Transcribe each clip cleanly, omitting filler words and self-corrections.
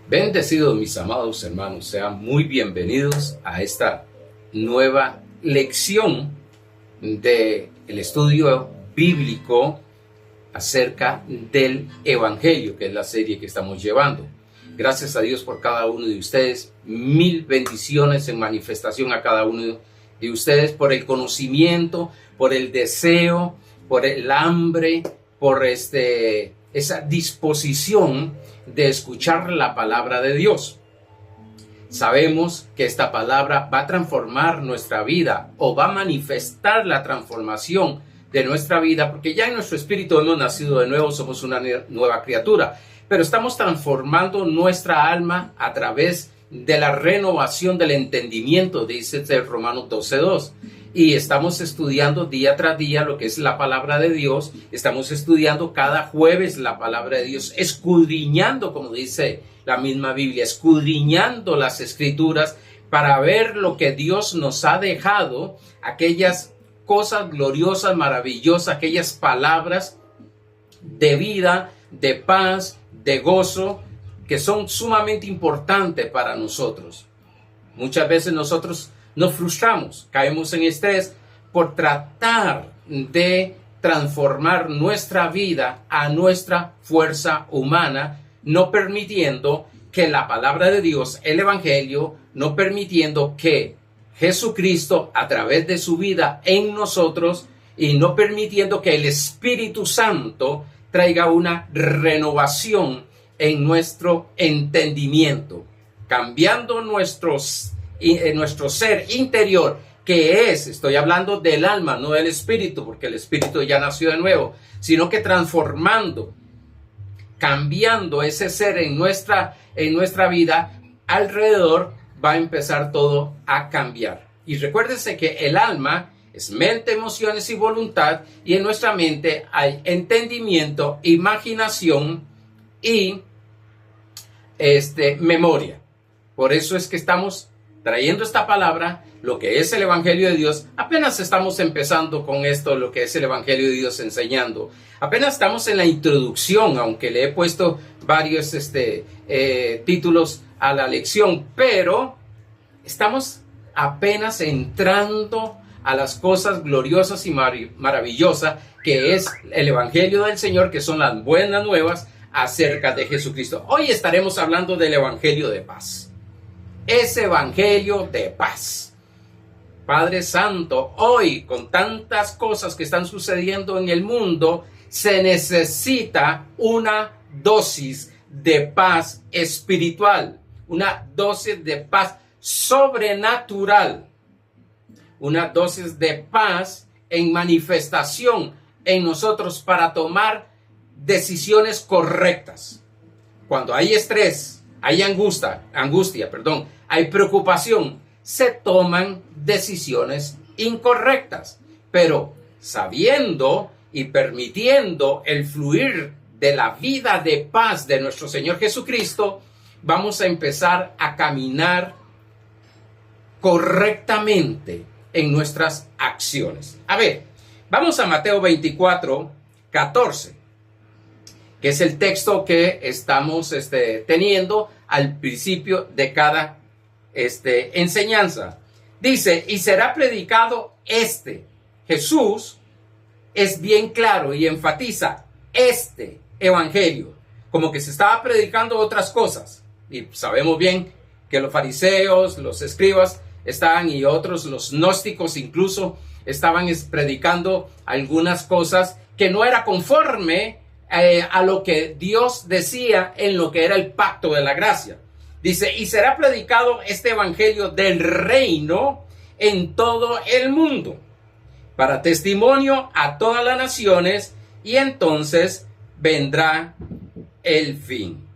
Bendecidos mis amados hermanos, sean muy bienvenidos a esta nueva lección del estudio bíblico acerca del Evangelio, que es la serie que estamos llevando. Gracias a Dios por cada uno de ustedes, mil bendiciones en manifestación a cada uno de ustedes por el conocimiento, por el deseo, por el hambre, por esa disposición de escuchar la palabra de Dios. Sabemos que esta palabra va a transformar nuestra vida o va a manifestar la transformación de nuestra vida, porque ya en nuestro espíritu hemos nacido de nuevo, somos una nueva criatura, pero estamos transformando nuestra alma a través de la renovación del entendimiento, dice Romanos 12:2. Y estamos estudiando día tras día lo que es la palabra de Dios. Estamos estudiando cada jueves la palabra de Dios, escudriñando, como dice la misma Biblia, escudriñando las escrituras para ver lo que Dios nos ha dejado, aquellas cosas gloriosas, maravillosas, aquellas palabras de vida, de paz, de gozo, que son sumamente importantes para nosotros. Muchas veces nosotros nos frustramos, caemos en estrés por tratar de transformar nuestra vida a nuestra fuerza humana, no permitiendo que la palabra de Dios, el Evangelio, no permitiendo que Jesucristo a través de su vida en nosotros y no permitiendo que el Espíritu Santo traiga una renovación en nuestro entendimiento, cambiando nuestro ser interior, que estoy hablando del alma, no del espíritu, porque el espíritu ya nació de nuevo, sino que transformando, cambiando ese ser en nuestra vida, alrededor va a empezar todo a cambiar. Y recuérdense que el alma es mente, emociones y voluntad, y en nuestra mente hay entendimiento, imaginación y memoria. Por eso es que estamos trayendo esta palabra, lo que es el Evangelio de Dios. Apenas estamos empezando con esto, lo que es el Evangelio de Dios, enseñando. Apenas estamos en la introducción, aunque le he puesto varios títulos a la lección, pero estamos apenas entrando a las cosas gloriosas y maravillosas que es el Evangelio del Señor, que son las buenas nuevas acerca de Jesucristo. Hoy estaremos hablando del Evangelio de paz. Ese Evangelio de paz. Padre Santo, hoy con tantas cosas que están sucediendo en el mundo, se necesita una dosis de paz espiritual, una dosis de paz sobrenatural, una dosis de paz en manifestación en nosotros para tomar decisiones correctas. Cuando hay estrés, hay angustia, hay preocupación, se toman decisiones incorrectas, pero sabiendo y permitiendo el fluir de la vida de paz de nuestro Señor Jesucristo, vamos a empezar a caminar correctamente en nuestras acciones. A ver, vamos a Mateo 24:14, que es el texto que estamos teniendo al principio de cada enseñanza. Dice, y será predicado Jesús es bien claro y enfatiza evangelio, como que se estaba predicando otras cosas. Y sabemos bien que los fariseos, los escribas estaban, y otros, los gnósticos incluso, estaban predicando algunas cosas que no era conforme a lo que Dios decía en lo que era el pacto de la gracia. Dice, y será predicado este evangelio del reino en todo el mundo, para testimonio a todas las naciones, y entonces vendrá el fin.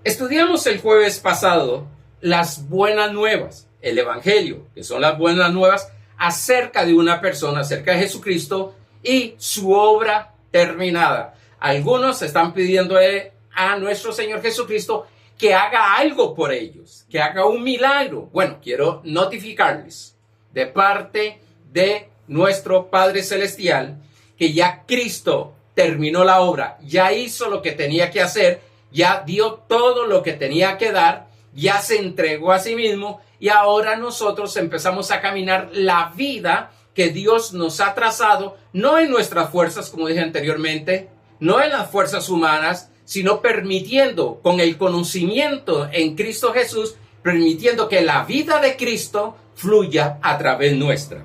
Estudiamos el jueves pasado las buenas nuevas, el evangelio, que son las buenas nuevas acerca de una persona, acerca de Jesucristo y su obra terminada. Algunos están pidiéndole a nuestro Señor Jesucristo que haga algo por ellos, que haga un milagro. Bueno, quiero notificarles de parte de nuestro Padre Celestial que ya Cristo terminó la obra, ya hizo lo que tenía que hacer, ya dio todo lo que tenía que dar, ya se entregó a sí mismo y ahora nosotros empezamos a caminar la vida que Dios nos ha trazado, no en nuestras fuerzas, como dije anteriormente, no en las fuerzas humanas, sino permitiendo con el conocimiento en Cristo Jesús, permitiendo que la vida de Cristo fluya a través nuestra.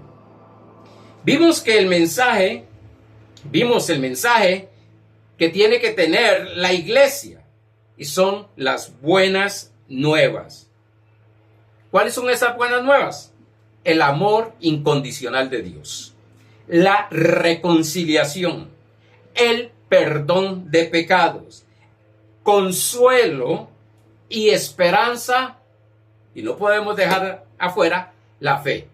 Vimos el mensaje que tiene que tener la iglesia y son las buenas nuevas. ¿Cuáles son esas buenas nuevas? El amor incondicional de Dios, la reconciliación, el perdón de pecados, consuelo y esperanza, y no podemos dejar afuera la fe.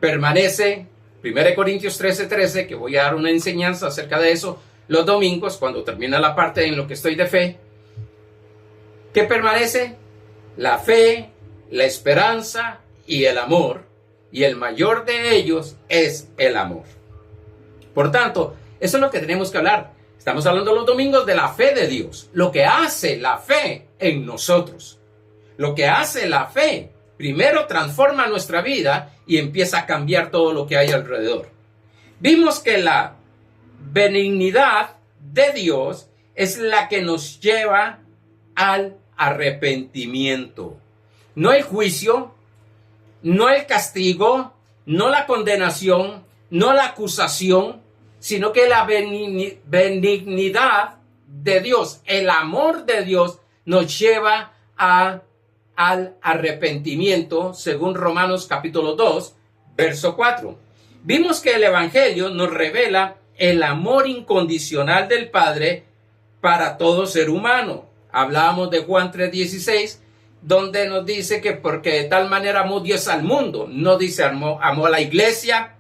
Permanece 1 Corintios 13:13, que voy a dar una enseñanza acerca de eso los domingos, cuando termina la parte en lo que estoy de fe. ¿Qué permanece? La fe, la esperanza y el amor, y el mayor de ellos es el amor. Por tanto, eso es lo que tenemos que hablar. Estamos hablando los domingos de la fe de Dios, lo que hace la fe en nosotros. Lo que hace la fe, primero transforma nuestra vida y empieza a cambiar todo lo que hay alrededor. Vimos que la benignidad de Dios es la que nos lleva al arrepentimiento. No el juicio, no el castigo, no la condenación, no la acusación, sino que la benignidad de Dios, el amor de Dios, nos lleva al arrepentimiento, según Romanos capítulo 2, verso 4. Vimos que el Evangelio nos revela el amor incondicional del Padre para todo ser humano. Hablábamos de Juan 3:16, donde nos dice que porque de tal manera amó Dios al mundo. No dice amó a la iglesia,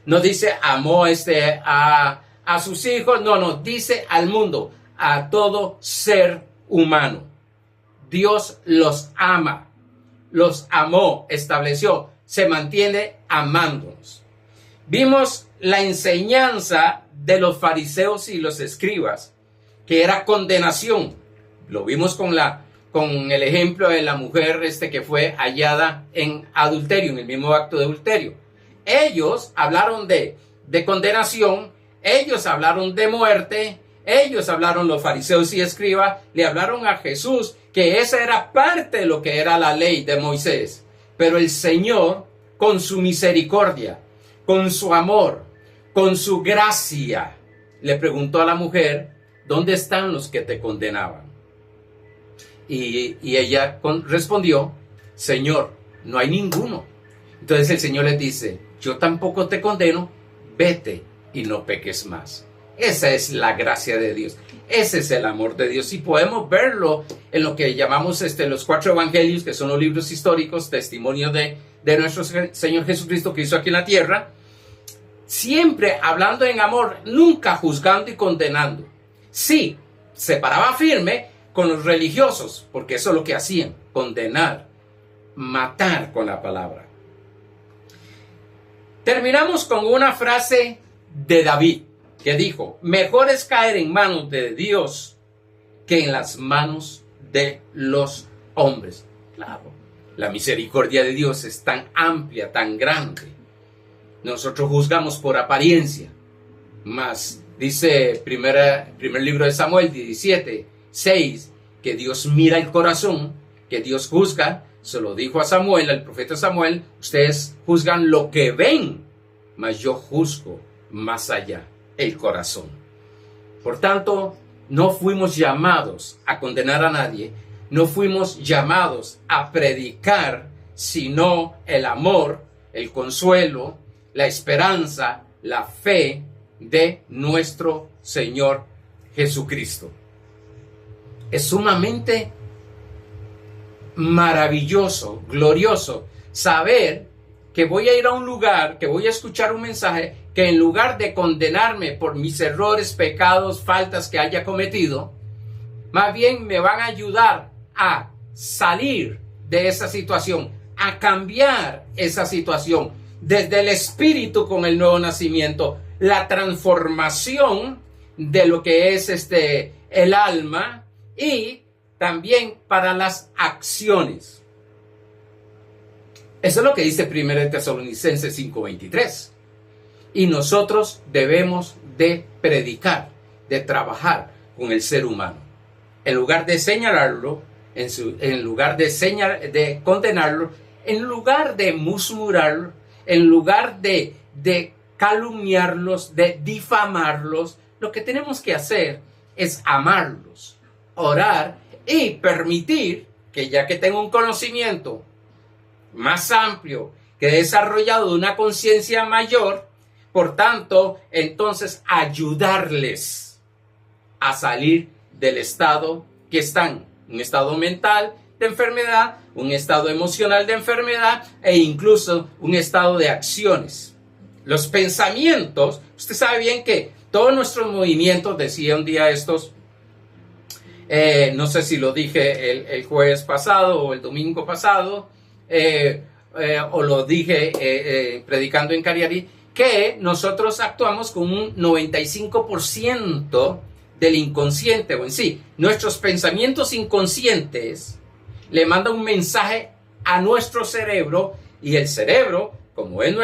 no dice amó a sus hijos, no, dice al mundo, a todo ser humano. Dios los ama, los amó, estableció, se mantiene amándonos. Vimos la enseñanza de los fariseos y los escribas, que era condenación. Lo vimos con el ejemplo de la mujer que fue hallada en adulterio, en el mismo acto de adulterio. Ellos hablaron de condenación, ellos hablaron de muerte, ellos hablaron, los fariseos y escribas, le hablaron a Jesús que esa era parte de lo que era la ley de Moisés. Pero el Señor, con su misericordia, con su amor, con su gracia, le preguntó a la mujer, ¿dónde están los que te condenaban? Y ella respondió, Señor, no hay ninguno. Entonces el Señor le dice, yo tampoco te condeno, vete y no peques más. Esa es la gracia de Dios. Ese es el amor de Dios. Y podemos verlo en lo que llamamos los 4 evangelios, que son los libros históricos, testimonio de nuestro Señor Jesucristo que hizo aquí en la tierra. Siempre hablando en amor, nunca juzgando y condenando. Sí, se paraba firme con los religiosos, porque eso es lo que hacían, condenar, matar con la palabra. Terminamos con una frase de David, que dijo, mejor es caer en manos de Dios que en las manos de los hombres. Claro, la misericordia de Dios es tan amplia, tan grande. Nosotros juzgamos por apariencia, mas dice primer libro de Samuel 17:6, que Dios mira el corazón, que Dios juzga. Se lo dijo a Samuel, al profeta Samuel, ustedes juzgan lo que ven, mas yo juzgo más allá, el corazón. Por tanto, no fuimos llamados a condenar a nadie, no fuimos llamados a predicar, sino el amor, el consuelo, la esperanza, la fe de nuestro Señor Jesucristo. Es sumamente maravilloso, glorioso, saber que voy a ir a un lugar, que voy a escuchar un mensaje, que en lugar de condenarme por mis errores, pecados, faltas que haya cometido, más bien me van a ayudar a salir de esa situación, a cambiar esa situación, desde el espíritu con el nuevo nacimiento, la transformación de lo que es el alma y también para las acciones. Eso es lo que dice 1 Tesalonicenses 5:23. Y nosotros debemos de predicar, de trabajar con el ser humano. En lugar de señalarlo, en lugar de condenarlo, en lugar de murmurarlo, en lugar de calumniarlos, de difamarlos, lo que tenemos que hacer es amarlos, orar y permitir que, ya que tengo un conocimiento más amplio, que he desarrollado una conciencia mayor, por tanto, entonces ayudarles a salir del estado que están, un estado mental de enfermedad, un estado emocional de enfermedad e incluso un estado de acciones. Los pensamientos, usted sabe bien que todos nuestros movimientos, decía un día estos, no sé si lo dije el jueves pasado o el domingo pasado, o lo dije predicando en Cariari, que nosotros actuamos con un 95% del inconsciente o en sí. Nuestros pensamientos inconscientes le mandan un mensaje a nuestro cerebro y el cerebro, como es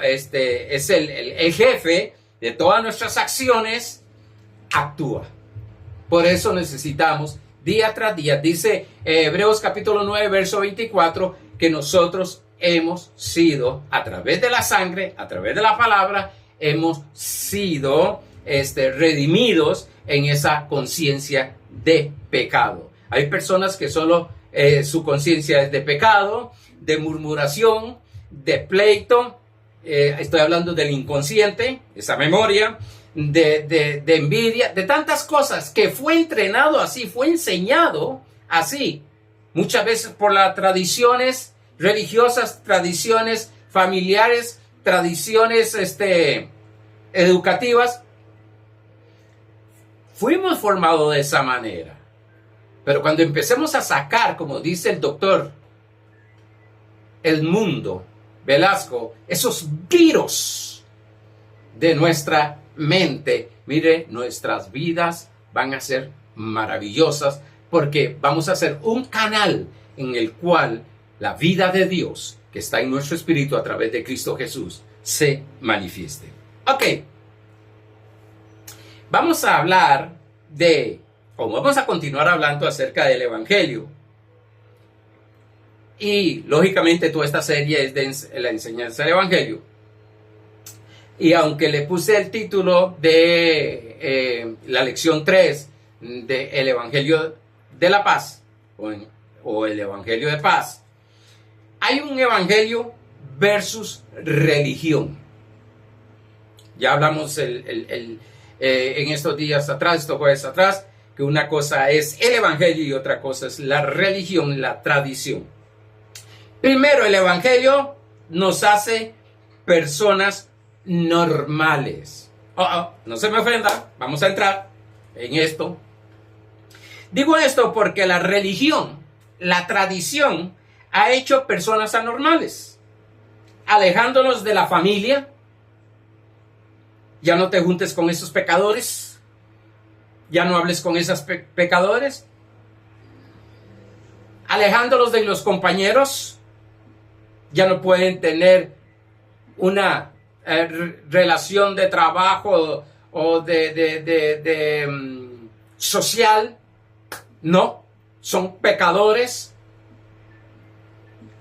es el jefe de todas nuestras acciones, actúa. Por eso necesitamos día tras día, dice Hebreos capítulo 9, verso 24, que nosotros hemos sido, a través de la sangre, a través de la palabra, hemos sido redimidos en esa conciencia de pecado. Hay personas que solo su conciencia es de pecado, de murmuración, de pleito, estoy hablando del inconsciente, esa memoria, de envidia, de tantas cosas que fue entrenado así, fue enseñado así, muchas veces por las tradiciones religiosas, tradiciones familiares, tradiciones educativas. Fuimos formados de esa manera. Pero cuando empecemos a sacar, como dice el doctor Edmundo Velasco, esos virus de nuestra mente, mire, nuestras vidas van a ser maravillosas porque vamos a ser un canal en el cual la vida de Dios que está en nuestro espíritu a través de Cristo Jesús se manifieste. Ok. Vamos a hablar vamos a continuar hablando acerca del Evangelio. Y lógicamente toda esta serie es de la enseñanza del Evangelio. Y aunque le puse el título de la lección 3 del Evangelio de la Paz, o el Evangelio de Paz, hay un Evangelio versus religión. Ya hablamos en estos días atrás, estos jueves atrás, que una cosa es el Evangelio y otra cosa es la religión, la tradición. Primero, el Evangelio nos hace personas normales. No se me ofenda, vamos a entrar en esto. Digo esto porque la religión, la tradición, ha hecho personas anormales, alejándonos de la familia. Ya no te juntes con esos pecadores, ya no hables con esos pecadores, alejándolos de los compañeros. Ya no pueden tener una relación de trabajo o social. No, son pecadores.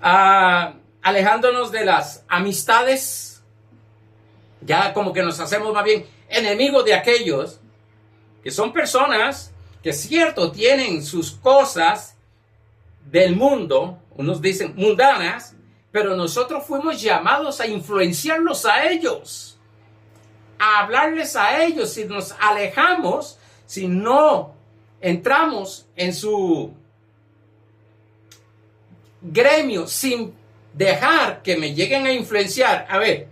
Alejándonos de las amistades. Ya como que nos hacemos más bien enemigos de aquellos que son personas que es cierto tienen sus cosas del mundo, unos dicen mundanas, pero nosotros fuimos llamados a influenciarlos a ellos, a hablarles a ellos. Si nos alejamos, si no entramos en su gremio sin dejar que me lleguen a influenciar. A ver,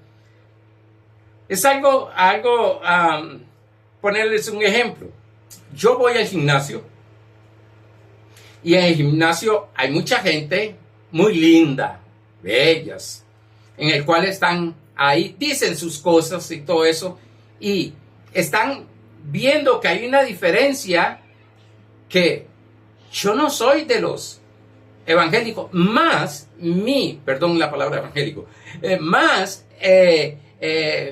es algo ponerles un ejemplo. Yo voy al gimnasio y en el gimnasio hay mucha gente muy linda, bellas, en el cual están ahí, dicen sus cosas y todo eso, y están viendo que hay una diferencia que yo no soy de los evangélicos, más perdón la palabra evangélico,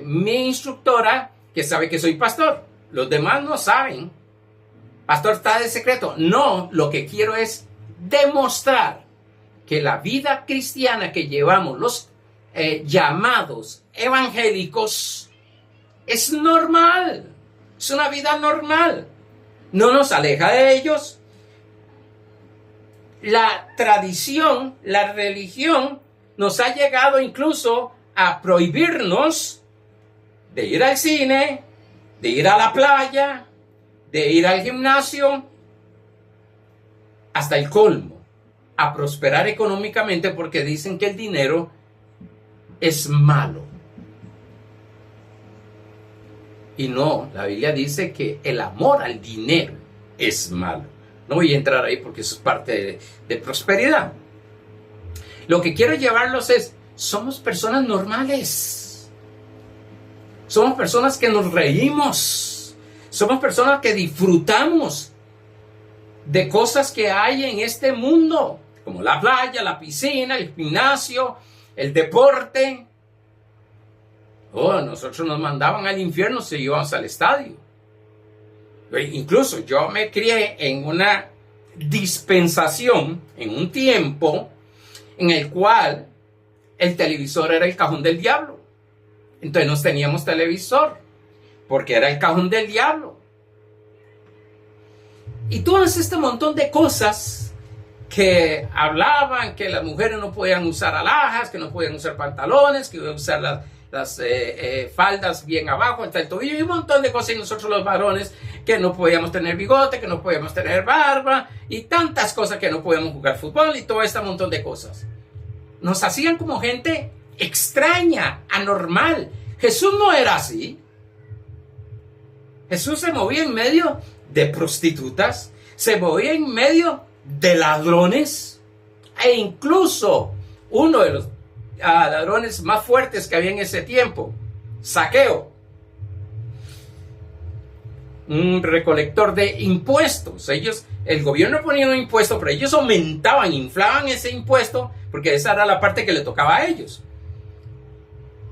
mi instructora que sabe que soy pastor. Los demás no saben. Pastor está de secreto. No, lo que quiero es demostrar que la vida cristiana que llevamos los llamados evangélicos es normal. Es una vida normal. No nos aleja de ellos. La tradición, la religión nos ha llegado incluso a prohibirnos de ir al cine, de ir a la playa, de ir al gimnasio, hasta el colmo, a prosperar económicamente porque dicen que el dinero es malo. Y no, la Biblia dice que el amor al dinero es malo. No voy a entrar ahí porque eso es parte de prosperidad. Lo que quiero llevarlos es, somos personas normales. Somos personas que nos reímos. Somos personas que disfrutamos de cosas que hay en este mundo, como la playa, la piscina, el gimnasio, el deporte. Nosotros nos mandaban al infierno si íbamos al estadio. Incluso yo me crié en una dispensación, en un tiempo en el cual el televisor era el cajón del diablo. Entonces no teníamos televisor porque era el cajón del diablo. Y todo este montón de cosas que hablaban que las mujeres no podían usar alhajas, que no podían usar pantalones, que iban a usar las faldas bien abajo hasta el tobillo y un montón de cosas. Y nosotros los varones que no podíamos tener bigote, que no podíamos tener barba y tantas cosas, que no podíamos jugar fútbol y todo este montón de cosas. Nos hacían como gente extraña, anormal. Jesús no era así. Jesús se movía en medio de prostitutas, se movía en medio de ladrones e incluso uno de los ladrones más fuertes que había en ese tiempo, Zaqueo, un recolector de impuestos. El gobierno ponía un impuesto, pero ellos aumentaban, inflaban ese impuesto porque esa era la parte que le tocaba a ellos.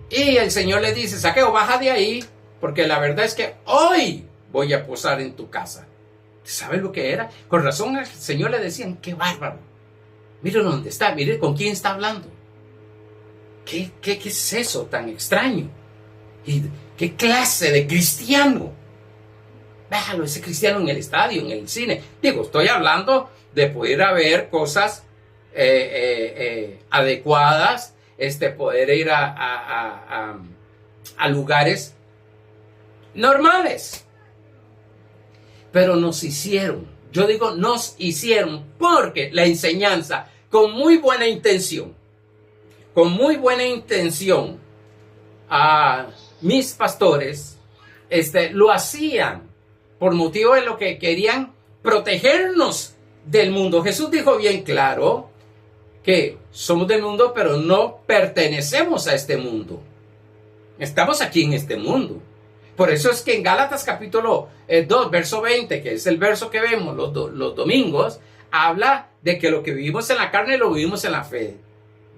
Y el Señor le dice: Zaqueo, baja de ahí, porque la verdad es que hoy voy a posar en tu casa. ¿Sabes lo que era? Con razón al Señor le decían: qué bárbaro. Mire dónde está, mire con quién está hablando. ¿Qué es eso tan extraño? ¿Y qué clase de cristiano? Déjalo, ese cristiano en el estadio, en el cine. Digo, estoy hablando de poder ver cosas adecuadas, poder ir a lugares normales. Pero nos hicieron porque la enseñanza, con muy buena intención, a mis pastores, lo hacían por motivo de lo que querían protegernos del mundo. Jesús dijo bien claro que somos del mundo, pero no pertenecemos a este mundo. Estamos aquí en este mundo. Por eso es que en Gálatas capítulo 2, verso 20, que es el verso que vemos los domingos, habla de que lo que vivimos en la carne lo vivimos en la fe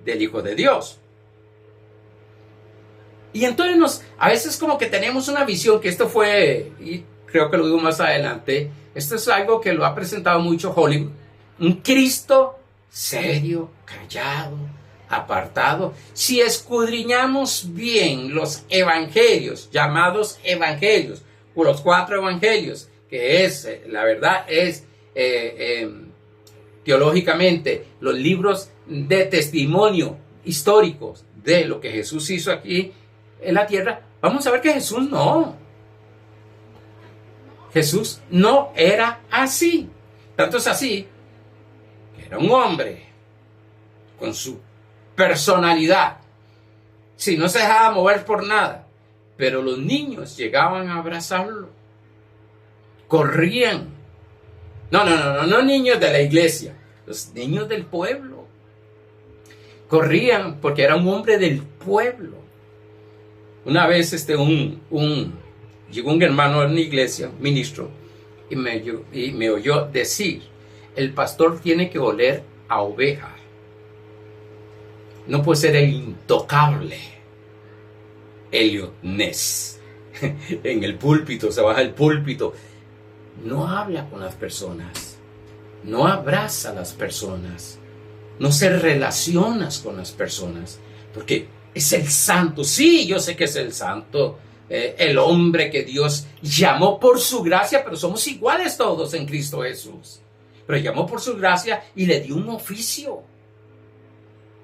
del Hijo de Dios. Y entonces a veces como que tenemos una visión, que esto fue, y creo que lo digo más adelante, esto es algo que lo ha presentado mucho Hollywood, un Cristo serio, callado, apartado. Si escudriñamos bien los evangelios, llamados evangelios, o los 4 evangelios, que es, la verdad es, teológicamente, los libros de testimonio históricos de lo que Jesús hizo aquí en la tierra, vamos a ver que Jesús no era así. Tanto es así que era un hombre con su personalidad, si no se dejaba mover por nada, pero los niños llegaban a abrazarlo, corrían. No niños de la iglesia, los niños del pueblo corrían porque era un hombre del pueblo. Una vez llegó un hermano a una iglesia, ministro, y me oyó decir, el pastor tiene que oler a oveja. No puede ser el intocable Elliot Ness. En el púlpito, se baja el púlpito. No habla con las personas. No abraza a las personas. No se relacionas con las personas. Porque es el santo. Sí, yo sé que es el santo. El hombre que Dios llamó por su gracia, pero somos iguales todos en Cristo Jesús. Pero llamó por su gracia y le dio un oficio.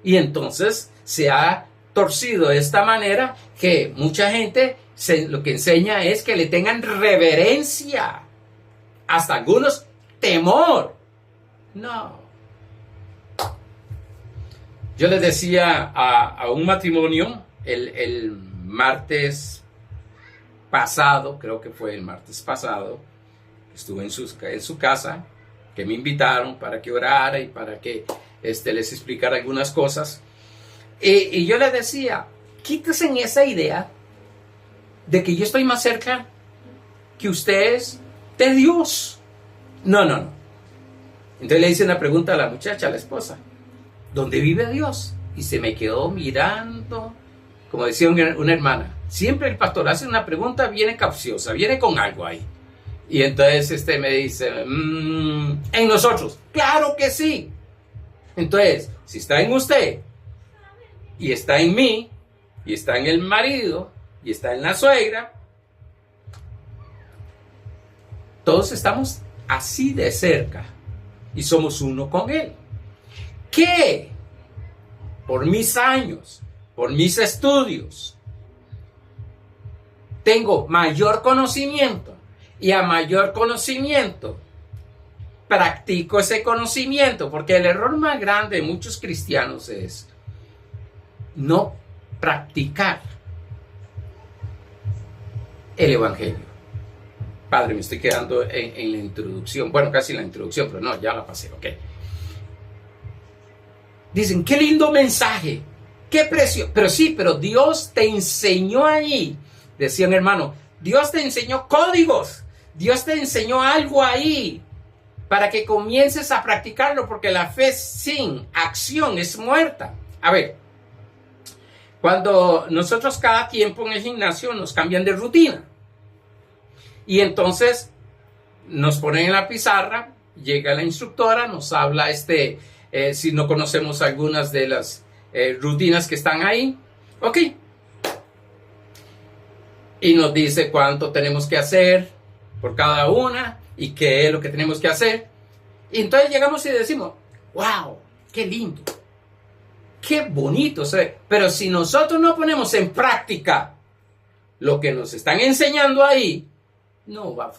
Y entonces se ha torcido de esta manera que mucha gente lo que enseña es que le tengan reverencia. Hasta algunos temor. No. Yo les decía a un matrimonio el martes pasado, creo que fue el martes pasado, estuve en su casa, que me invitaron para que orara y para que les explicara algunas cosas. Y yo les decía, quítense en esa idea de que yo estoy más cerca que ustedes de Dios. No. Entonces le hice una pregunta a la muchacha, a la esposa. ¿Dónde vive Dios? Y se me quedó mirando, como decía una hermana. Siempre el pastor hace una pregunta, viene capciosa, viene con algo ahí. Y entonces me dice, en nosotros. ¡Claro que sí! Entonces, si está en usted, y está en mí, y está en el marido, y está en la suegra, todos estamos así de cerca, y somos uno con Él. ¿Qué? Por mis años, por mis estudios, tengo mayor conocimiento, y a mayor conocimiento, practico ese conocimiento, porque el error más grande de muchos cristianos es no practicar el evangelio. Padre, me estoy quedando en la introducción, bueno, casi la introducción, pero no, ya la pasé, ok. Dicen, qué lindo mensaje, qué precio, pero sí, pero Dios te enseñó ahí, decía un hermano, Dios te enseñó códigos, Dios te enseñó algo ahí, para que comiences a practicarlo, porque la fe sin acción es muerta. A ver, cuando nosotros cada tiempo en el gimnasio nos cambian de rutina, y entonces nos ponen en la pizarra, llega la instructora, nos habla si no conocemos algunas de las rutinas que están ahí, ok, y nos dice cuánto tenemos que hacer por cada una, y qué es lo que tenemos que hacer. Y entonces llegamos y decimos, wow, qué lindo, qué bonito. Pero si nosotros no ponemos en práctica lo que nos están enseñando ahí, no va a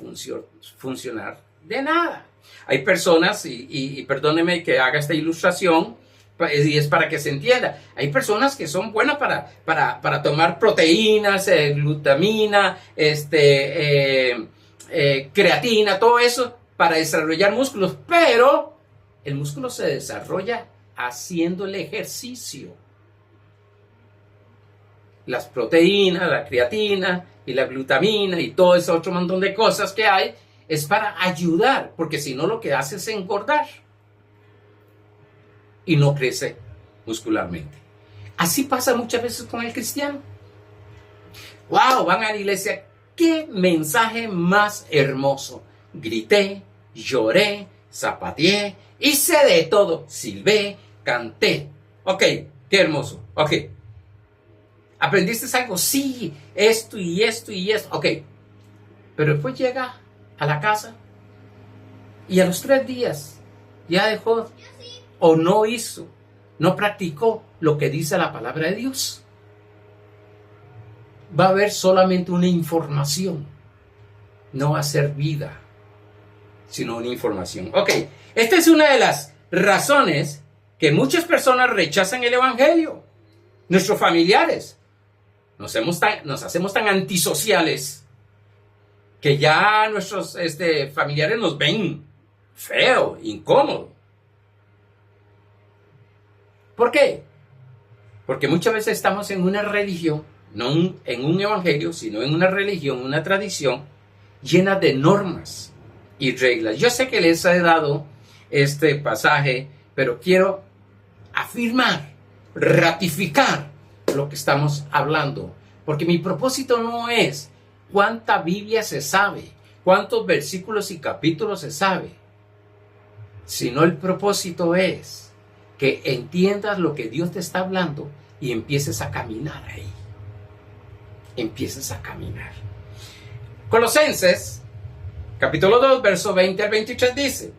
funcionar de nada. Hay personas, y perdóneme que haga esta ilustración, y es para que se entienda. Hay personas que son buenas para tomar proteínas, glutamina, creatina, todo eso para desarrollar músculos, pero el músculo se desarrolla haciendo el ejercicio. Las proteínas, la creatina y la glutamina y todo ese otro montón de cosas que hay es para ayudar, porque si no lo que hace es engordar y no crece muscularmente. Así pasa muchas veces con el cristiano. ¡Wow! Van a la iglesia. ¡Qué mensaje más hermoso! Grité, lloré, zapateé, hice de todo, silbé, canté. Ok, qué hermoso. Ok. ¿Aprendiste algo? Sí, esto y esto y esto. Ok. Pero después llega a la casa y a los 3 días ya dejó o no hizo, no practicó lo que dice la palabra de Dios. Va a haber solamente una información, no va a ser vida, sino una información. Ok, esta es una de las razones que muchas personas rechazan el evangelio. Nuestros familiares nos hacemos tan antisociales que ya nuestros familiares nos ven feo, incómodo. ¿Por qué? Porque muchas veces estamos en una religión, no en un evangelio, sino en una religión, una tradición llena de normas y reglas. Yo sé que les he dado este pasaje, pero quiero afirmar, ratificar lo que estamos hablando, porque mi propósito no es cuánta Biblia se sabe, cuántos versículos y capítulos se sabe, sino el propósito es que entiendas lo que Dios te está hablando y empieces a caminar ahí. Empieces a caminar. Colosenses, capítulo 2, verso 20 al 23 dice: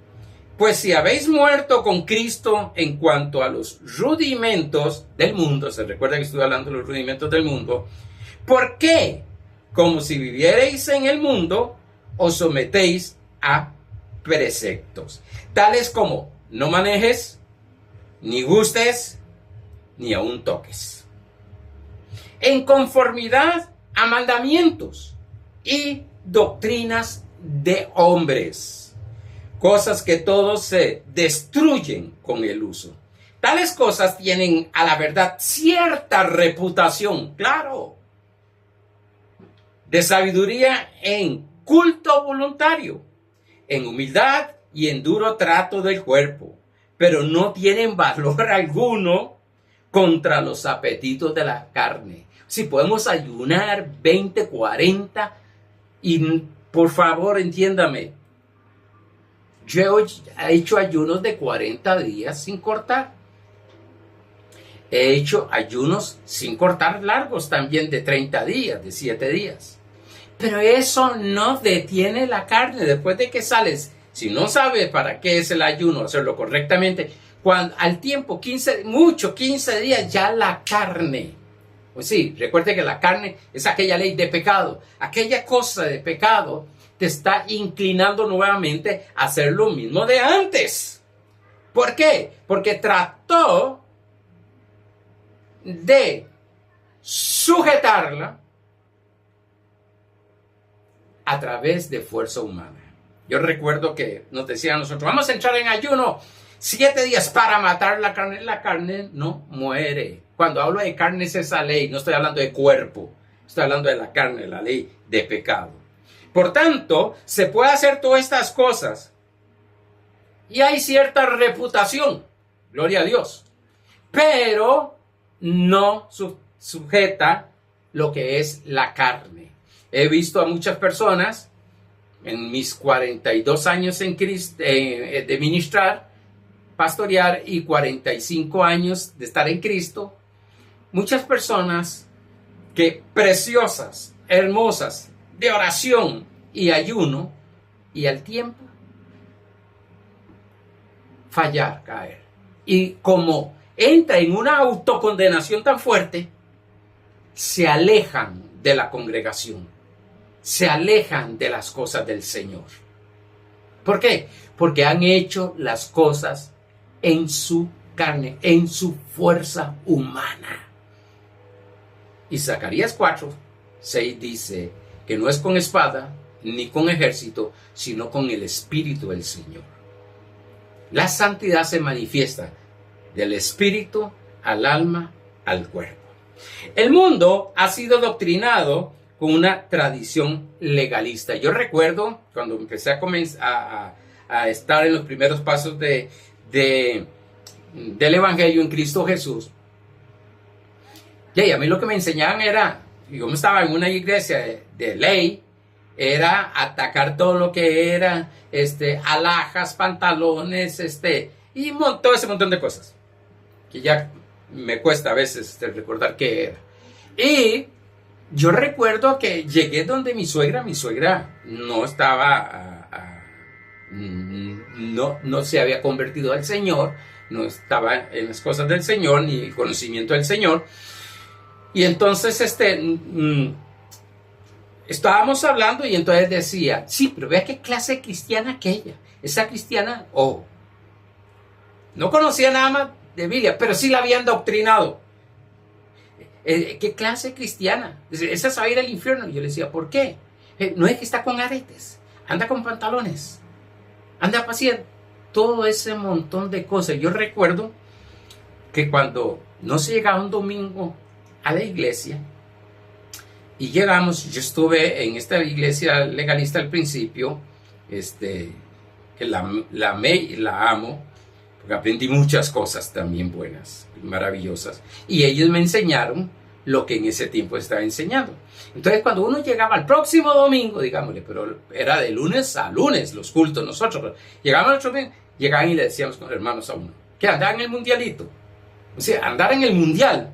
pues si habéis muerto con Cristo en cuanto a los rudimentos del mundo, se recuerda que estoy hablando de los rudimentos del mundo, ¿por qué? Como si vivierais en el mundo, os sometéis a preceptos, tales como no manejes, ni gustes, ni aun toques, en conformidad a mandamientos y doctrinas de hombres, cosas que todos se destruyen con el uso. Tales cosas tienen a la verdad cierta reputación, claro, de sabiduría en culto voluntario, en humildad y en duro trato del cuerpo, pero no tienen valor alguno contra los apetitos de la carne. Si podemos ayunar 20, 40, y por favor entiéndame, yo he hecho ayunos de 40 días sin cortar. He hecho ayunos sin cortar largos también de 30 días, de 7 días. Pero eso no detiene la carne después de que sales. Si no sabes para qué es el ayuno, hacerlo correctamente, cuando al tiempo, 15 días, ya la carne. Pues sí, recuerde que la carne es aquella ley de pecado. Aquella cosa de pecado te está inclinando nuevamente a hacer lo mismo de antes. ¿Por qué? Porque trató de sujetarla a través de fuerza humana. Yo recuerdo que nos decían nosotros, vamos a entrar en ayuno 7 días para matar la carne. La carne no muere. Cuando hablo de carne es esa ley, no estoy hablando de cuerpo, estoy hablando de la carne, la ley de pecado. Por tanto, se puede hacer todas estas cosas y hay cierta reputación, gloria a Dios, pero no sujeta lo que es la carne. He visto a muchas personas en mis 42 años en Cristo, de ministrar, pastorear y 45 años de estar en Cristo, muchas personas que preciosas, hermosas, de oración y ayuno, y al tiempo fallar, caer. Y como entra en una autocondenación tan fuerte, se alejan de la congregación, se alejan de las cosas del Señor. ¿Por qué? Porque han hecho las cosas en su carne, en su fuerza humana. Y Zacarías 4:6 dice que no es con espada ni con ejército, sino con el Espíritu del Señor. La santidad se manifiesta del espíritu al alma, al cuerpo. El mundo ha sido doctrinado con una tradición legalista. Yo recuerdo cuando empecé a estar en los primeros pasos del Evangelio en Cristo Jesús. Y a mí lo que me enseñaban era, yo estaba en una iglesia de ley, era atacar todo lo que era alhajas, pantalones, y todo ese montón de cosas que ya me cuesta a veces recordar qué era. Y yo recuerdo que llegué donde mi suegra no estaba, no se había convertido al Señor, no estaba en las cosas del Señor, ni el conocimiento del Señor. Y entonces estábamos hablando y entonces decía, sí, pero vea qué clase cristiana aquella. Esa cristiana, no conocía nada más de Biblia, pero sí la habían doctrinado. ¿Qué clase cristiana? Esa se va a ir al infierno. Y yo le decía, ¿por qué? No es que está con aretes, anda con pantalones, anda paseando, todo ese montón de cosas. Yo recuerdo que cuando no se llegaba un domingo a la iglesia y llegamos, yo estuve en esta iglesia legalista al principio que la amé y la amo, porque aprendí muchas cosas también buenas, maravillosas, y ellos me enseñaron lo que en ese tiempo estaba enseñando. Entonces, cuando uno llegaba al próximo domingo, digámosle, pero era de lunes a lunes los cultos nosotros, pero llegaban al otro domingo, llegaban y le decíamos con hermanos a uno, que andaba en el mundialito. O sea, andar en el mundial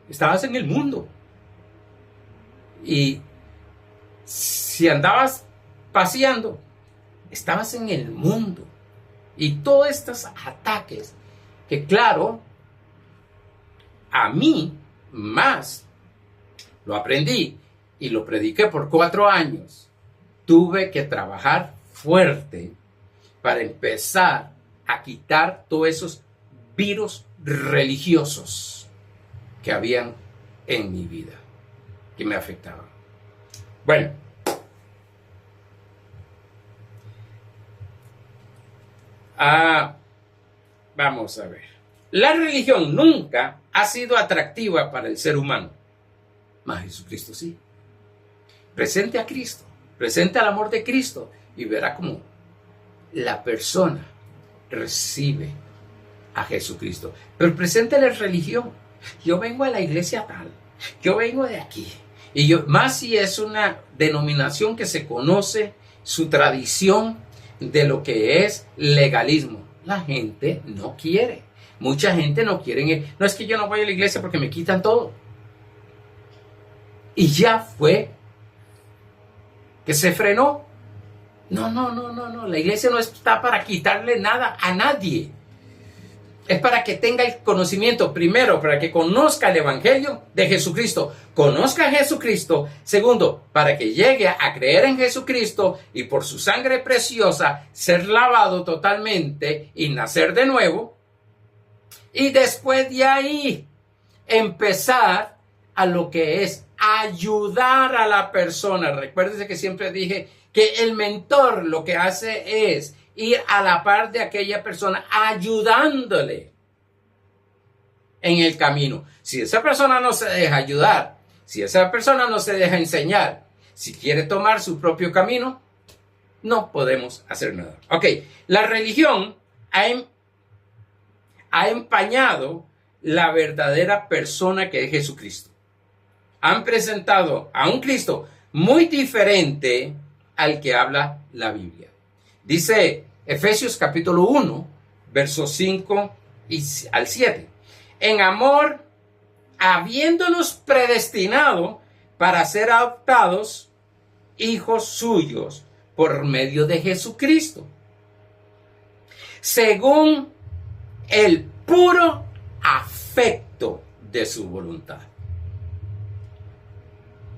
estabas en el mundo. Y si andabas paseando, estabas en el mundo. Y todos estos ataques, que claro, a mí más lo aprendí y lo prediqué por 4 años. Tuve que trabajar fuerte para empezar a quitar todos esos virus religiosos que habían en mi vida, que me afectaban. Bueno, vamos a ver. La religión nunca ha sido atractiva para el ser humano, mas Jesucristo sí. Presente a Cristo, presente al amor de Cristo y verá cómo la persona recibe a Jesucristo. Pero presente la religión. Yo vengo a la iglesia tal, yo vengo de aquí. Y más si es una denominación que se conoce su tradición de lo que es legalismo. La gente no quiere. Mucha gente no quiere. No es que yo no voy a la iglesia porque me quitan todo. Y ya fue que se frenó. No. La iglesia no está para quitarle nada a nadie. Es para que tenga el conocimiento, primero, para que conozca el Evangelio de Jesucristo. Conozca a Jesucristo. Segundo, para que llegue a creer en Jesucristo y por su sangre preciosa ser lavado totalmente y nacer de nuevo. Y después de ahí empezar a lo que es ayudar a la persona. Recuérdense que siempre dije que el mentor lo que hace es ir a la par de aquella persona, ayudándole en el camino. Si esa persona no se deja ayudar, si esa persona no se deja enseñar, si quiere tomar su propio camino, no podemos hacer nada. Ok, la religión ha empañado la verdadera persona que es Jesucristo. Han presentado a un Cristo muy diferente al que habla la Biblia. Dice Efesios capítulo 1, versos 5 al 7. En amor, habiéndonos predestinado para ser adoptados hijos suyos por medio de Jesucristo, según el puro afecto de su voluntad,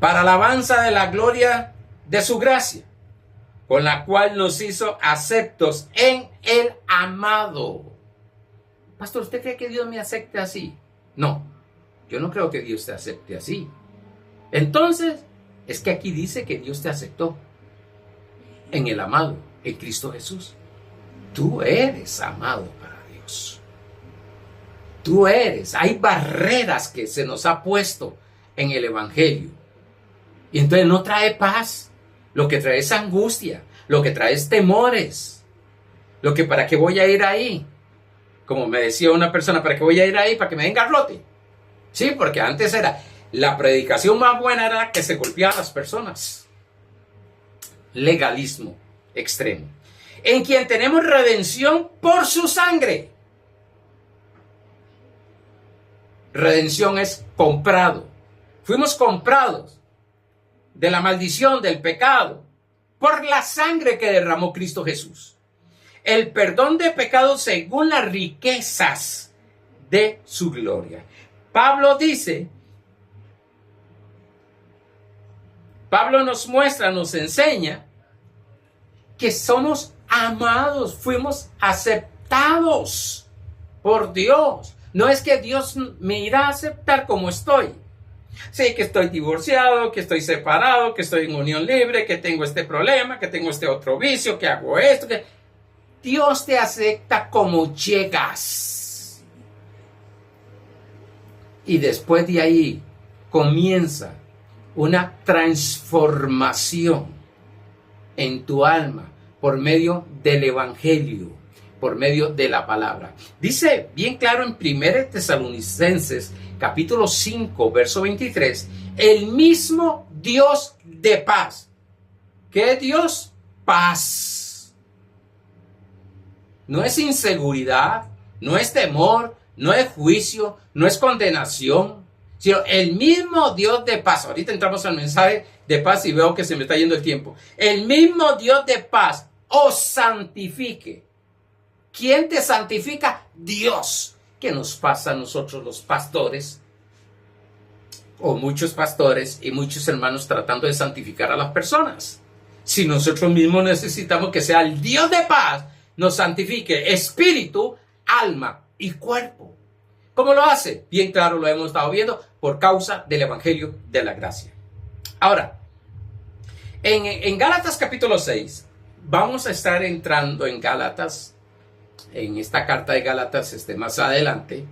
para alabanza de la gloria de su gracia, con la cual nos hizo aceptos en el amado. Pastor, ¿usted cree que Dios me acepte así? No, yo no creo que Dios te acepte así. Entonces, es que aquí dice que Dios te aceptó en el amado, en Cristo Jesús. Tú eres amado para Dios. Tú eres. Hay barreras que se nos ha puesto en el Evangelio. Y entonces no trae paz. Lo que trae es angustia, lo que trae es temores, lo que para qué voy a ir ahí, como me decía una persona, para qué voy a ir ahí, para que me den garrote. Sí, porque antes era, la predicación más buena era que se golpeaban las personas. Legalismo extremo. En quien tenemos redención por su sangre. Redención es comprado. Fuimos comprados de la maldición del pecado por la sangre que derramó Cristo Jesús. El perdón de pecados según las riquezas de su gloria. Pablo nos muestra, nos enseña que somos amados, fuimos aceptados por Dios. No es que Dios me irá a aceptar como estoy. Sí, que estoy divorciado, que estoy separado, que estoy en unión libre, que tengo este problema, que tengo este otro vicio, que hago esto. Dios te acepta como llegas. Y después de ahí comienza una transformación en tu alma por medio del Evangelio, por medio de la palabra. Dice bien claro en 1 Tesalonicenses capítulo 5, verso 23, el mismo Dios de paz. ¿Qué es Dios? Paz. No es inseguridad, no es temor, no es juicio, no es condenación, sino el mismo Dios de paz. Ahorita entramos al mensaje de paz y veo que se me está yendo el tiempo. El mismo Dios de paz os santifique. ¿Quién te santifica? Dios. ¿Qué nos pasa a nosotros los pastores? O muchos pastores y muchos hermanos tratando de santificar a las personas. Si nosotros mismos necesitamos que sea el Dios de paz nos santifique espíritu, alma y cuerpo. ¿Cómo lo hace? Bien claro, lo hemos estado viendo por causa del Evangelio de la gracia. Ahora, en Gálatas capítulo 6, vamos a estar entrando en Gálatas, en esta carta de Gálatas más adelante.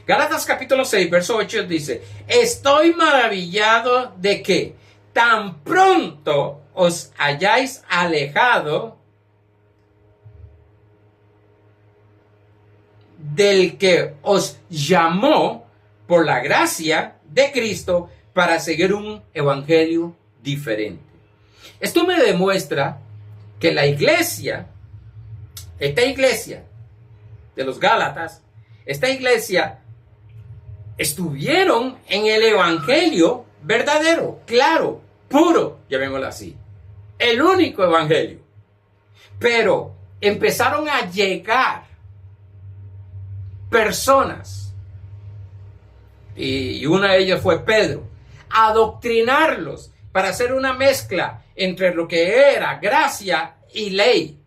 Gálatas capítulo 6, verso 8 dice, estoy maravillado de que tan pronto os hayáis alejado del que os llamó por la gracia de Cristo para seguir un evangelio diferente. Esto me demuestra que la iglesia, esta iglesia de los Gálatas, esta iglesia estuvieron en el evangelio verdadero, claro, puro, llamémoslo así, el único evangelio. Pero empezaron a llegar personas, y una de ellas fue Pedro, a adoctrinarlos para hacer una mezcla entre lo que era gracia y ley.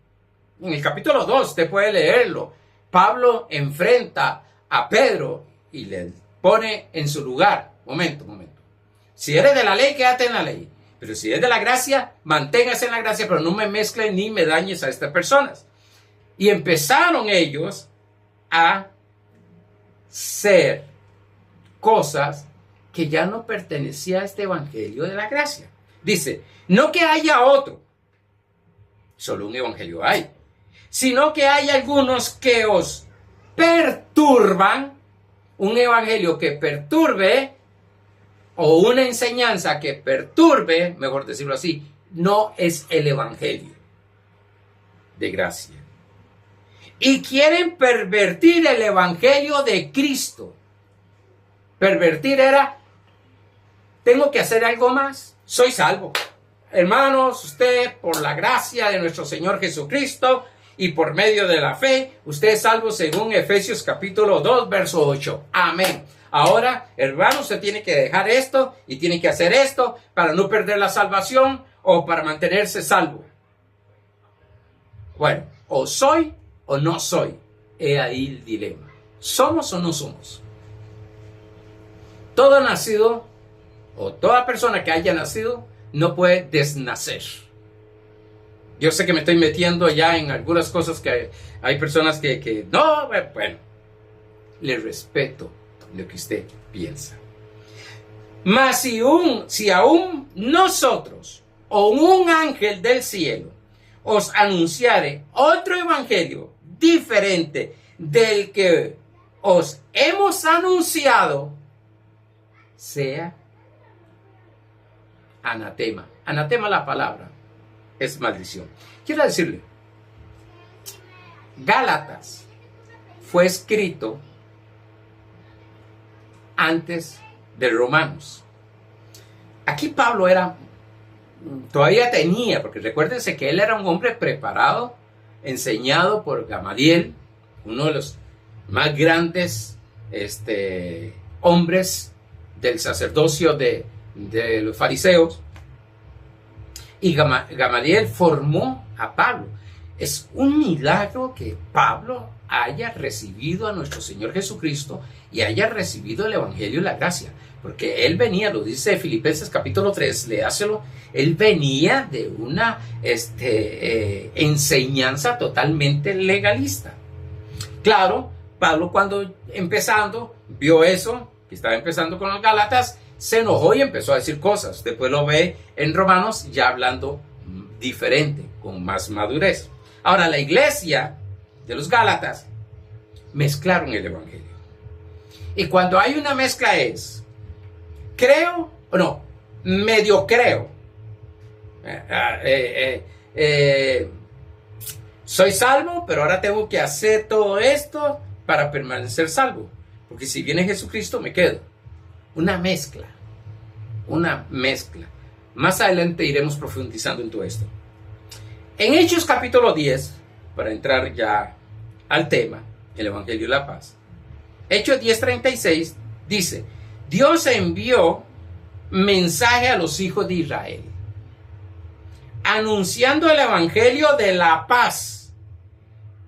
En el capítulo 2, usted puede leerlo. Pablo enfrenta a Pedro y le pone en su lugar. Momento. Si eres de la ley, quédate en la ley. Pero si eres de la gracia, manténgase en la gracia, pero no me mezclen ni me dañes a estas personas. Y empezaron ellos a ser cosas que ya no pertenecían a este evangelio de la gracia. Dice, no que haya otro, solo un evangelio hay, sino que hay algunos que os perturban, un evangelio que perturbe, o una enseñanza que perturbe, mejor decirlo así, no es el evangelio de gracia. Y quieren pervertir el evangelio de Cristo. Pervertir era, tengo que hacer algo más, soy salvo. Hermanos, usted por la gracia de nuestro Señor Jesucristo y por medio de la fe, usted es salvo según Efesios capítulo 2, verso 8. Amén. Ahora, hermano, usted tiene que dejar esto y tiene que hacer esto para no perder la salvación o para mantenerse salvo. Bueno, o soy o no soy. He ahí el dilema. ¿Somos o no somos? Todo nacido o toda persona que haya nacido no puede desnacer. Yo sé que me estoy metiendo ya en algunas cosas que hay personas que no, bueno, le respeto lo que usted piensa. Mas si aún nosotros o un ángel del cielo os anunciare otro evangelio diferente del que os hemos anunciado, sea anatema. Anatema, la palabra es maldición. Quiero decirle, Gálatas fue escrito antes de Romanos. Aquí Pablo todavía tenía, porque recuérdense que él era un hombre preparado, enseñado por Gamaliel, uno de los más grandes hombres del sacerdocio de los fariseos. Y Gamaliel formó a Pablo. Es un milagro que Pablo haya recibido a nuestro Señor Jesucristo y haya recibido el Evangelio y la gracia. Porque él venía, lo dice Filipenses capítulo 3, léaselo, él venía de una enseñanza totalmente legalista. Claro, Pablo cuando vio eso, que estaba empezando con los Gálatas, se enojó y empezó a decir cosas. Después lo ve en Romanos ya hablando diferente, con más madurez. Ahora, la iglesia de los Gálatas mezclaron el evangelio. Y cuando hay una mezcla es, creo o no, medio creo. Soy salvo, pero ahora tengo que hacer todo esto para permanecer salvo. Porque si viene Jesucristo me quedo. Una mezcla. Más adelante iremos profundizando en todo esto. En Hechos capítulo 10, para entrar ya al tema, el Evangelio de la Paz. Hechos 10:36 dice, Dios envió mensaje a los hijos de Israel, anunciando el Evangelio de la paz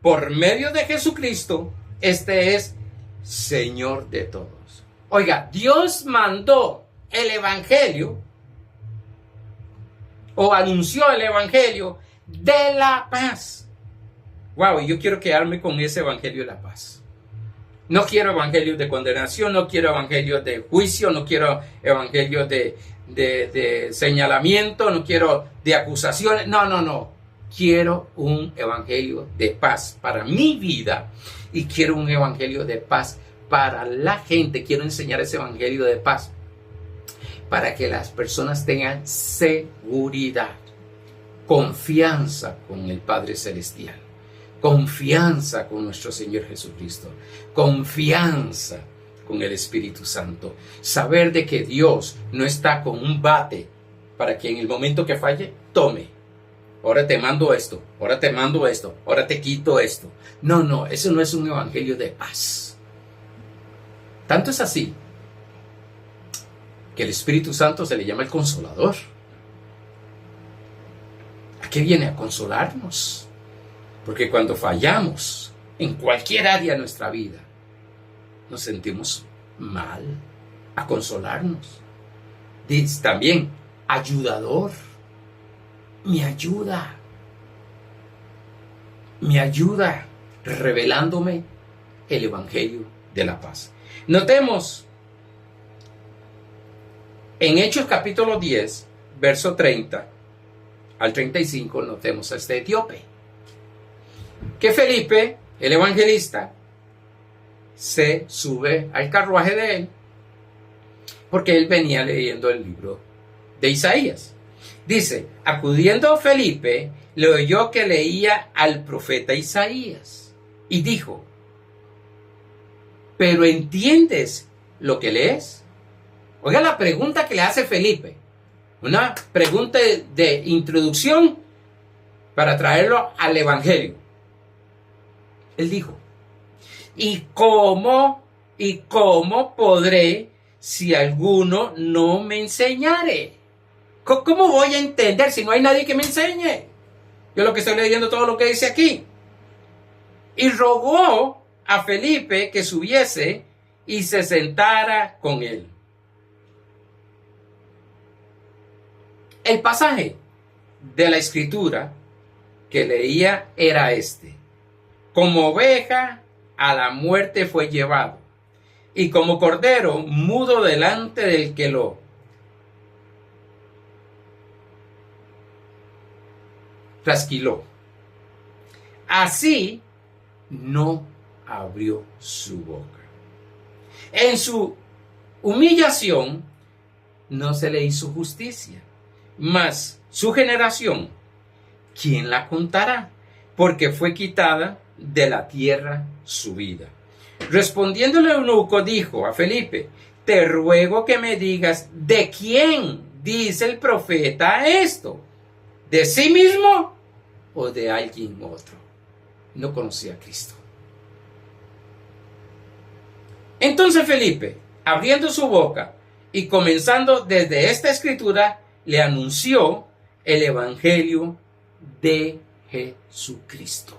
por medio de Jesucristo. Este es Señor de todos. Oiga, Dios mandó el Evangelio o anunció el Evangelio de la paz. Wow, y yo quiero quedarme con ese Evangelio de la paz. No quiero evangelios de condenación, no quiero evangelios de juicio, no quiero evangelios de señalamiento, no quiero de acusaciones. No. Quiero un evangelio de paz para mi vida y quiero un evangelio de paz para la gente. Quiero enseñar ese evangelio de paz para que las personas tengan seguridad, confianza con el Padre Celestial, confianza con nuestro Señor Jesucristo, confianza con el Espíritu Santo, saber de que Dios no está con un bate para que en el momento que falle, tome. Ahora te mando esto, ahora te mando esto, ahora te quito esto. No, eso no es un evangelio de paz. Tanto es así que el Espíritu Santo se le llama el Consolador. ¿A qué viene? A consolarnos. Porque cuando fallamos en cualquier área de nuestra vida, nos sentimos mal, a consolarnos. Dice también, ayudador. Me ayuda revelándome el Evangelio de la paz. Notemos en Hechos capítulo 10, verso 30 al 35, notemos a este etíope. Que Felipe, el evangelista, se sube al carruaje de él porque él venía leyendo el libro de Isaías. Dice, acudiendo Felipe, le oyó que leía al profeta Isaías y dijo, ¿pero entiendes lo que lees? Oiga la pregunta que le hace Felipe, una pregunta de introducción para traerlo al evangelio. Él dijo, ¿y cómo podré si alguno no me enseñare? ¿Cómo voy a entender si no hay nadie que me enseñe? Yo lo que estoy leyendo todo lo que dice aquí. Y rogó a Felipe que subiese y se sentara con él. El pasaje de la escritura que leía era este. Como oveja a la muerte fue llevado, y como cordero mudo delante del que lo trasquiló. Así no abrió su boca. En su humillación no se le hizo justicia, mas su generación, ¿quién la contará? Porque fue quitada de la tierra su vida. Respondiéndole el eunuco dijo a Felipe, te ruego que me digas de quién dice el profeta esto, de sí mismo o de alguien otro. No conocía a Cristo. Entonces Felipe, abriendo su boca y comenzando desde esta escritura, le anunció el evangelio de Jesucristo.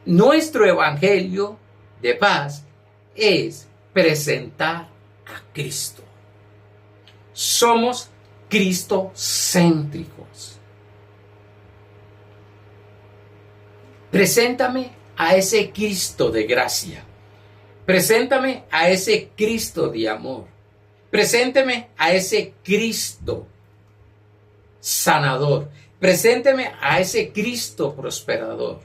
Nuestro evangelio de paz es presentar a Cristo. Somos cristocéntricos. Preséntame a ese Cristo de gracia. Preséntame a ese Cristo de amor. Presénteme a ese Cristo sanador. Presénteme a ese Cristo prosperador.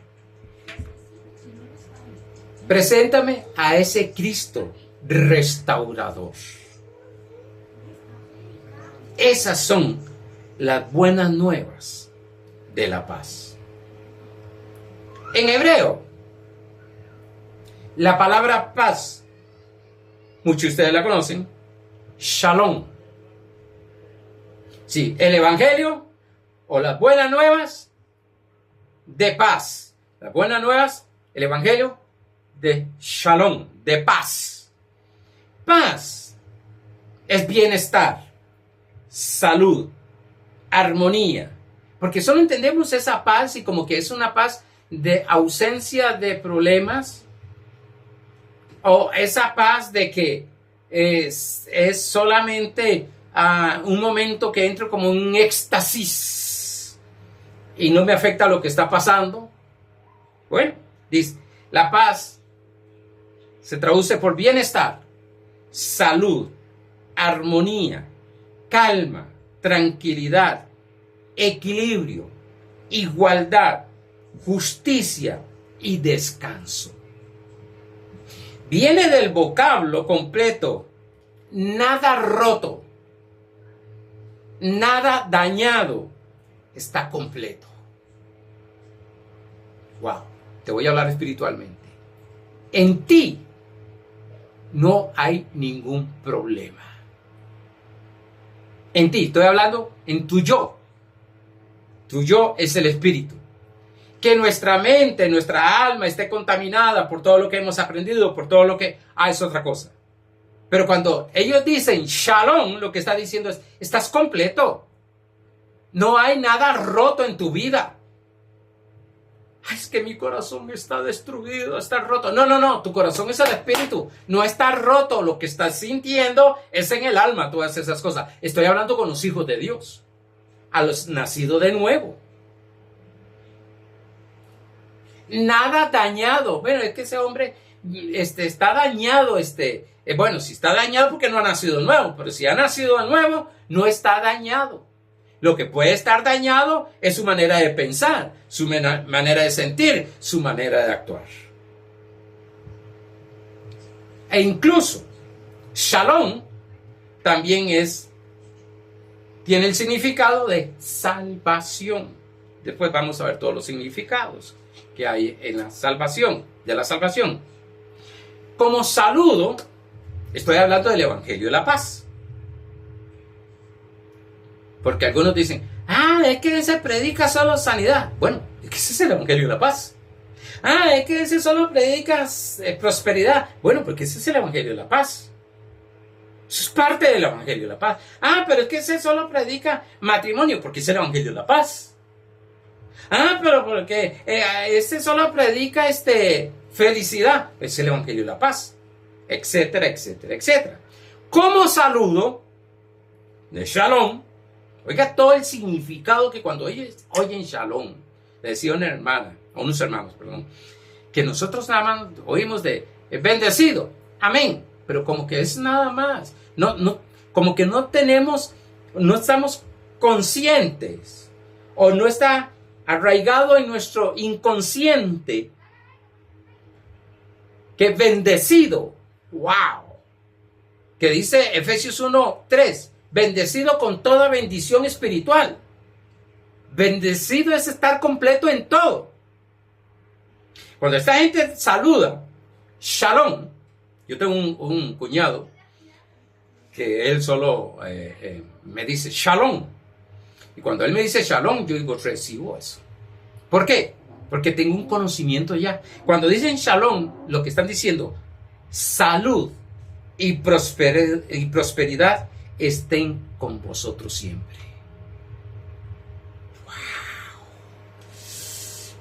Preséntame a ese Cristo restaurador. Esas son las buenas nuevas de la paz. En hebreo, la palabra paz, muchos de ustedes la conocen, shalom. Sí, el evangelio o las buenas nuevas de paz. Las buenas nuevas, el evangelio de shalom, de paz. Paz es bienestar, salud, armonía. Porque solo entendemos esa paz y como que es una paz de ausencia de problemas, o esa paz de que es solamente un momento que entro como un éxtasis y no me afecta lo que está pasando. Bueno, dice, la paz se traduce por bienestar, salud, armonía, calma, tranquilidad, equilibrio, igualdad, justicia y descanso. Viene del vocablo completo, nada roto, nada dañado, está completo. Wow, te voy a hablar espiritualmente. En ti no hay ningún problema. En ti, estoy hablando en tu yo. Tu yo es el espíritu. Que nuestra mente, nuestra alma esté contaminada por todo lo que hemos aprendido, por todo lo que... es otra cosa. Pero cuando ellos dicen shalom, lo que está diciendo es, estás completo. No hay nada roto en tu vida. Es que mi corazón está destruido, está roto. No, tu corazón es el espíritu. No está roto, lo que estás sintiendo es en el alma, todas esas cosas. Estoy hablando con los hijos de Dios, a los nacidos de nuevo. Nada dañado. Bueno, es que ese hombre está dañado. Bueno, si está dañado porque no ha nacido de nuevo, pero si ha nacido de nuevo, no está dañado. Lo que puede estar dañado es su manera de pensar, su manera de sentir, su manera de actuar. E incluso, shalom también tiene el significado de salvación. Después vamos a ver todos los significados que hay en la salvación, de la salvación. Como saludo, estoy hablando del Evangelio de la Paz. Porque algunos dicen, es que ese predica solo sanidad. Bueno, es que ese es el Evangelio de la Paz. Es que ese solo predica prosperidad. Bueno, porque ese es el Evangelio de la Paz. Eso es parte del Evangelio de la Paz. Pero es que ese solo predica matrimonio, porque es el Evangelio de la Paz. Pero porque ese solo predica felicidad, es el Evangelio de la Paz. Etcétera, etcétera, etcétera. Como saludo de shalom, oiga todo el significado que cuando oyen shalom, le decía una hermana, o unos hermanos, perdón, que nosotros nada más oímos de bendecido, amén, pero como que es nada más, como que no estamos conscientes, o no está arraigado en nuestro inconsciente, que bendecido, wow, que dice Efesios 1:3, bendecido con toda bendición espiritual. Bendecido es estar completo en todo. Cuando esta gente saluda, shalom. Yo tengo un cuñado que él solo me dice shalom. Y cuando él me dice shalom, yo digo, recibo eso. ¿Por qué? Porque tengo un conocimiento ya. Cuando dicen shalom, lo que están diciendo, salud y prosperidad estén con vosotros siempre. Wow.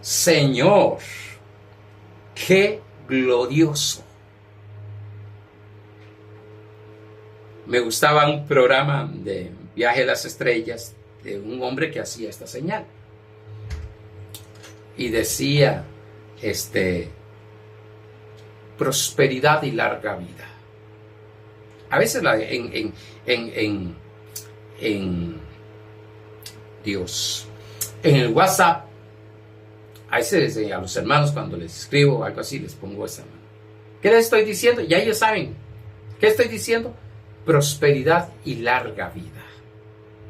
Señor, qué glorioso. Me gustaba un programa de Viaje a las Estrellas de un hombre que hacía esta señal. Y decía, prosperidad y larga vida. A veces Dios. En el WhatsApp, a veces a los hermanos cuando les escribo o algo así, les pongo esa mano. ¿Qué les estoy diciendo? Ya ellos saben. ¿Qué estoy diciendo? Prosperidad y larga vida.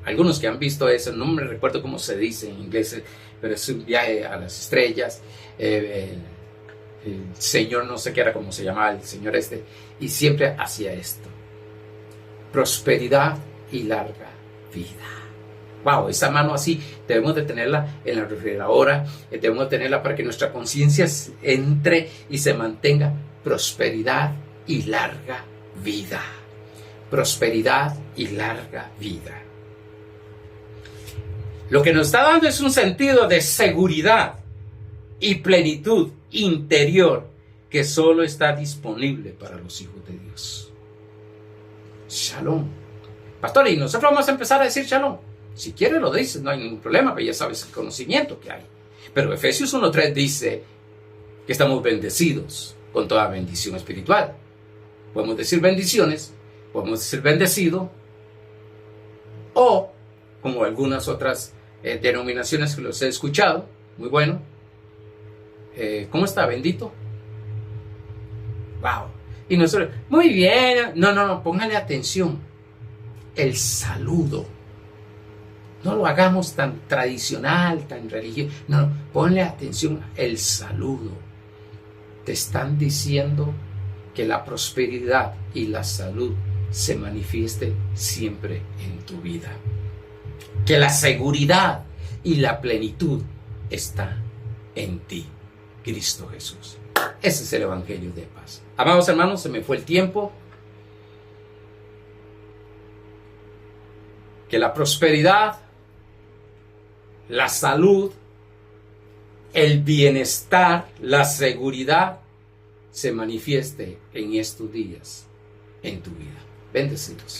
Algunos que han visto eso, no me recuerdo cómo se dice en inglés, pero es un viaje a las estrellas. El señor, no sé qué era, cómo se llamaba el señor este, y siempre hacía esto. Prosperidad y larga vida. Wow, esa mano así debemos de tenerla en la refrigeradora, debemos de tenerla para que nuestra conciencia entre y se mantenga. Prosperidad y larga vida. Prosperidad y larga vida. Lo que nos está dando es un sentido de seguridad y plenitud interior que solo está disponible para los hijos de Dios. Shalom. Pastor, y nosotros vamos a empezar a decir shalom. Si quieres lo dices, no hay ningún problema, pero ya sabes el conocimiento que hay. Pero Efesios 1:3 dice que estamos bendecidos con toda bendición espiritual. Podemos decir bendiciones, podemos decir bendecido, o como algunas otras denominaciones que los he escuchado, muy bueno. ¿Cómo está? ¿Bendito? Wow. Y nosotros, muy bien. No, póngale atención. El saludo. No lo hagamos tan tradicional, tan religioso. No, ponle atención. El saludo. Te están diciendo que la prosperidad y la salud se manifieste siempre en tu vida. Que la seguridad y la plenitud está en ti, Cristo Jesús. Ese es el Evangelio de paz. Amados hermanos, se me fue el tiempo. Que la prosperidad, la salud, el bienestar, la seguridad se manifieste en estos días, en tu vida. Bendecidos.